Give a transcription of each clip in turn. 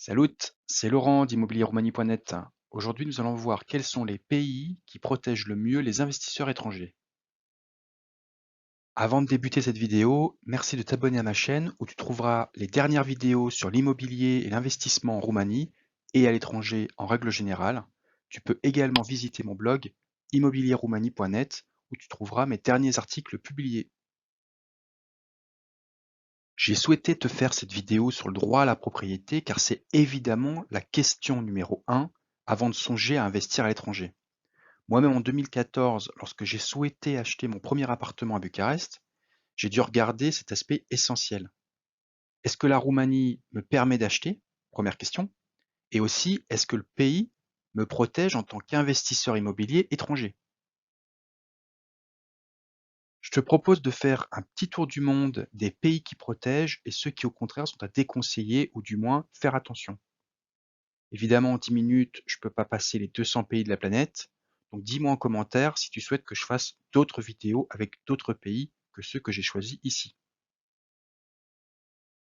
Salut, c'est Laurent d'immobilierroumanie.net. Aujourd'hui, nous allons voir quels sont les pays qui protègent le mieux les investisseurs étrangers. Avant de débuter cette vidéo, merci de t'abonner à ma chaîne où tu trouveras les dernières vidéos sur l'immobilier et l'investissement en Roumanie et à l'étranger en règle générale. Tu peux également visiter mon blog immobilierroumanie.net où tu trouveras mes derniers articles publiés. J'ai souhaité te faire cette vidéo sur le droit à la propriété car c'est évidemment la question numéro 1 avant de songer à investir à l'étranger. Moi-même en 2014, lorsque j'ai souhaité acheter mon premier appartement à Bucarest, j'ai dû regarder cet aspect essentiel. Est-ce que la Roumanie me permet d'acheter? Première question. Et aussi, est-ce que le pays me protège en tant qu'investisseur immobilier étranger? Je te propose de faire un petit tour du monde des pays qui protègent et ceux qui au contraire sont à déconseiller ou du moins faire attention. Évidemment, en 10 minutes, je ne peux pas passer les 200 pays de la planète, donc dis-moi en commentaire si tu souhaites que je fasse d'autres vidéos avec d'autres pays que ceux que j'ai choisis ici.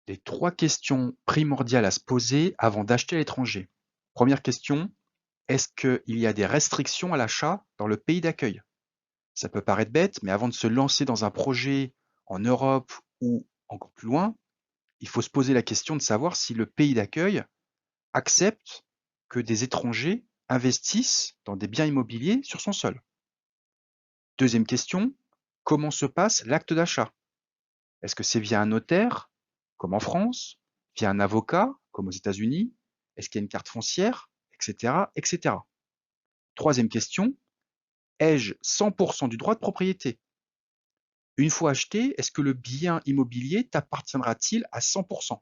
Les 3 questions primordiales à se poser avant d'acheter à l'étranger. Première question, est-ce qu'il y a des restrictions à l'achat dans le pays d'accueil? Ça peut paraître bête, mais avant de se lancer dans un projet en Europe ou encore plus loin, il faut se poser la question de savoir si le pays d'accueil accepte que des étrangers investissent dans des biens immobiliers sur son sol. Deuxième question, comment se passe l'acte d'achat? Est-ce que c'est via un notaire, comme en France, via un avocat, comme aux États-Unis? Est-ce qu'il y a une carte foncière, etc., etc. Troisième question, ai-je 100% du droit de propriété? Une fois acheté, est-ce que le bien immobilier t'appartiendra-t-il à 100%?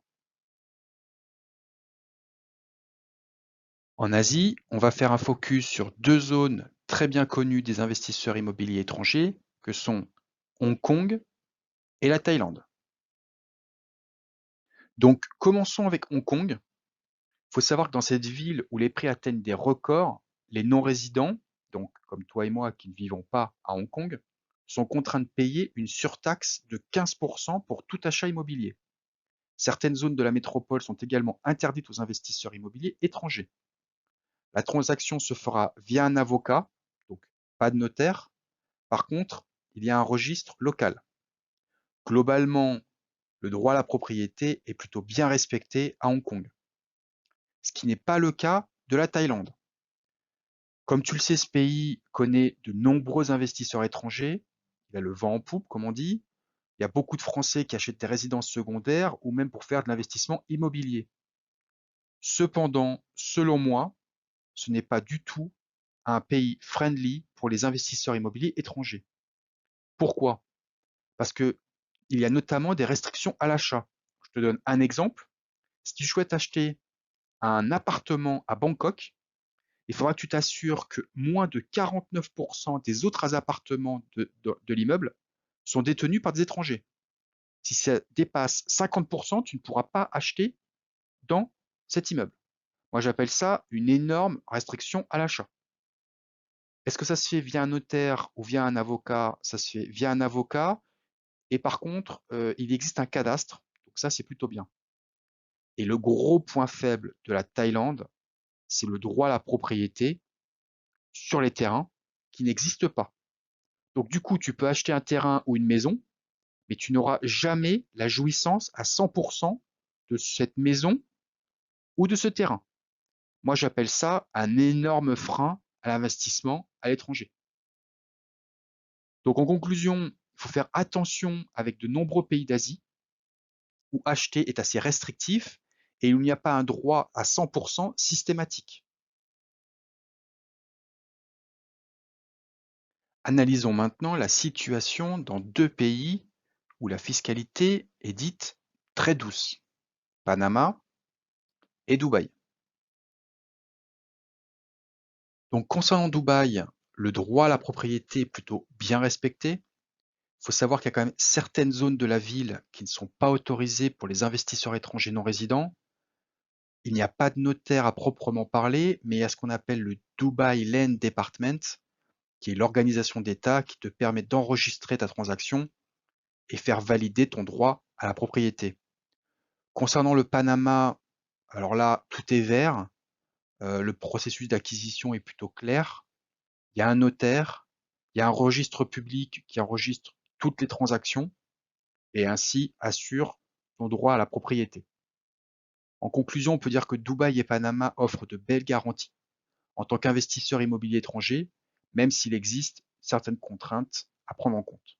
En Asie, on va faire un focus sur deux zones très bien connues des investisseurs immobiliers étrangers, que sont Hong Kong et la Thaïlande. Donc, commençons avec Hong Kong. Il faut savoir que dans cette ville où les prix atteignent des records, les non-résidents, donc comme toi et moi qui ne vivons pas à Hong Kong, sont contraints de payer une surtaxe de 15% pour tout achat immobilier. Certaines zones de la métropole sont également interdites aux investisseurs immobiliers étrangers. La transaction se fera via un avocat, donc pas de notaire. Par contre, il y a un registre local. Globalement, le droit à la propriété est plutôt bien respecté à Hong Kong, ce qui n'est pas le cas de la Thaïlande. Comme tu le sais, ce pays connaît de nombreux investisseurs étrangers. Il a le vent en poupe, comme on dit. Il y a beaucoup de Français qui achètent des résidences secondaires ou même pour faire de l'investissement immobilier. Cependant, selon moi, ce n'est pas du tout un pays friendly pour les investisseurs immobiliers étrangers. Pourquoi? Parce que il y a notamment des restrictions à l'achat. Je te donne un exemple. Si tu souhaites acheter un appartement à Bangkok, il faudra que tu t'assures que moins de 49% des autres appartements de l'immeuble sont détenus par des étrangers. Si ça dépasse 50%, tu ne pourras pas acheter dans cet immeuble. Moi, j'appelle ça une énorme restriction à l'achat. Est-ce que ça se fait via un notaire ou via un avocat? Ça se fait via un avocat. Et par contre, il existe un cadastre. Donc ça, c'est plutôt bien. Et le gros point faible de la Thaïlande, c'est le droit à la propriété sur les terrains qui n'existe pas. Donc du coup, tu peux acheter un terrain ou une maison, mais tu n'auras jamais la jouissance à 100% de cette maison ou de ce terrain. Moi, j'appelle ça un énorme frein à l'investissement à l'étranger. Donc en conclusion, il faut faire attention avec de nombreux pays d'Asie où acheter est assez restrictif et où il n'y a pas un droit à 100% systématique. Analysons maintenant la situation dans deux pays où la fiscalité est dite très douce, Panama et Dubaï. Donc concernant Dubaï, le droit à la propriété est plutôt bien respecté. Il faut savoir qu'il y a quand même certaines zones de la ville qui ne sont pas autorisées pour les investisseurs étrangers non résidents. Il n'y a pas de notaire à proprement parler, mais il y a ce qu'on appelle le Dubai Land Department, qui est l'organisation d'État qui te permet d'enregistrer ta transaction et faire valider ton droit à la propriété. Concernant le Panama, Alors là, tout est vert, le processus d'acquisition est plutôt clair. Il y a un notaire, il y a un registre public qui enregistre toutes les transactions et ainsi assure son droit à la propriété. En conclusion, on peut dire que Dubaï et Panama offrent de belles garanties en tant qu'investisseur immobilier étranger, même s'il existe certaines contraintes à prendre en compte.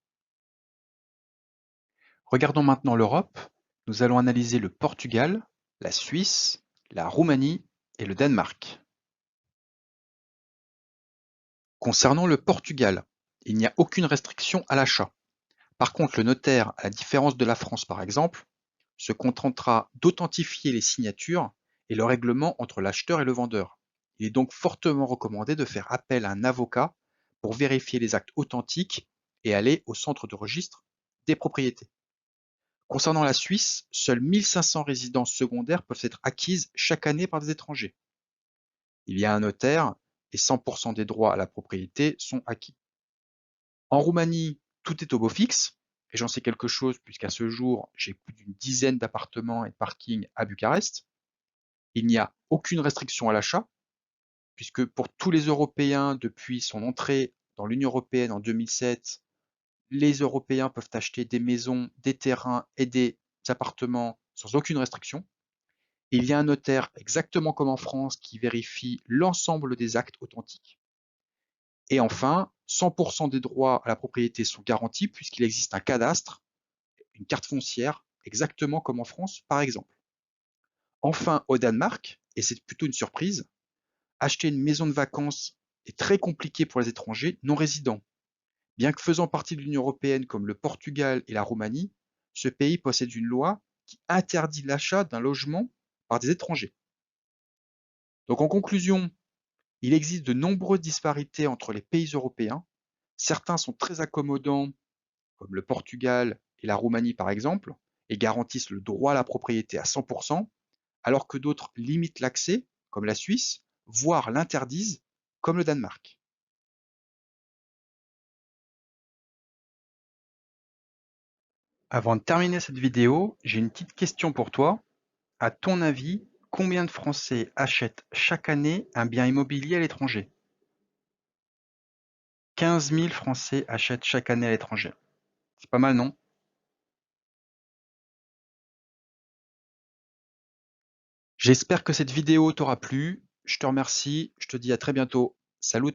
Regardons maintenant l'Europe. Nous allons analyser le Portugal, la Suisse, la Roumanie et le Danemark. Concernant le Portugal, il n'y a aucune restriction à l'achat. Par contre, le notaire, à la différence de la France par exemple, se contentera d'authentifier les signatures et le règlement entre l'acheteur et le vendeur. Il est donc fortement recommandé de faire appel à un avocat pour vérifier les actes authentiques et aller au centre de registre des propriétés. Concernant la Suisse, seules 1500 résidences secondaires peuvent être acquises chaque année par des étrangers. Il y a un notaire et 100% des droits à la propriété sont acquis. En Roumanie, tout est au beau fixe, et j'en sais quelque chose puisqu'à ce jour, j'ai plus d'une dizaine d'appartements et de parkings à Bucarest. Il n'y a aucune restriction à l'achat, puisque pour tous les Européens, depuis son entrée dans l'Union européenne en 2007, les Européens peuvent acheter des maisons, des terrains et des appartements sans aucune restriction. Il y a un notaire, exactement comme en France, qui vérifie l'ensemble des actes authentiques. Et enfin, 100% des droits à la propriété sont garantis puisqu'il existe un cadastre, une carte foncière, exactement comme en France, par exemple. Enfin, au Danemark, et c'est plutôt une surprise, acheter une maison de vacances est très compliqué pour les étrangers non résidents. Bien que faisant partie de l'Union européenne comme le Portugal et la Roumanie, ce pays possède une loi qui interdit l'achat d'un logement par des étrangers. Donc en conclusion, il existe de nombreuses disparités entre les pays européens. Certains sont très accommodants, comme le Portugal et la Roumanie par exemple, et garantissent le droit à la propriété à 100%, alors que d'autres limitent l'accès, comme la Suisse, voire l'interdisent, comme le Danemark. Avant de terminer cette vidéo, j'ai une petite question pour toi. À ton avis, combien de Français achètent chaque année un bien immobilier à l'étranger? 15 000 Français achètent chaque année à l'étranger. C'est pas mal, non? J'espère que cette vidéo t'aura plu. Je te remercie. Je te dis à très bientôt. Salut!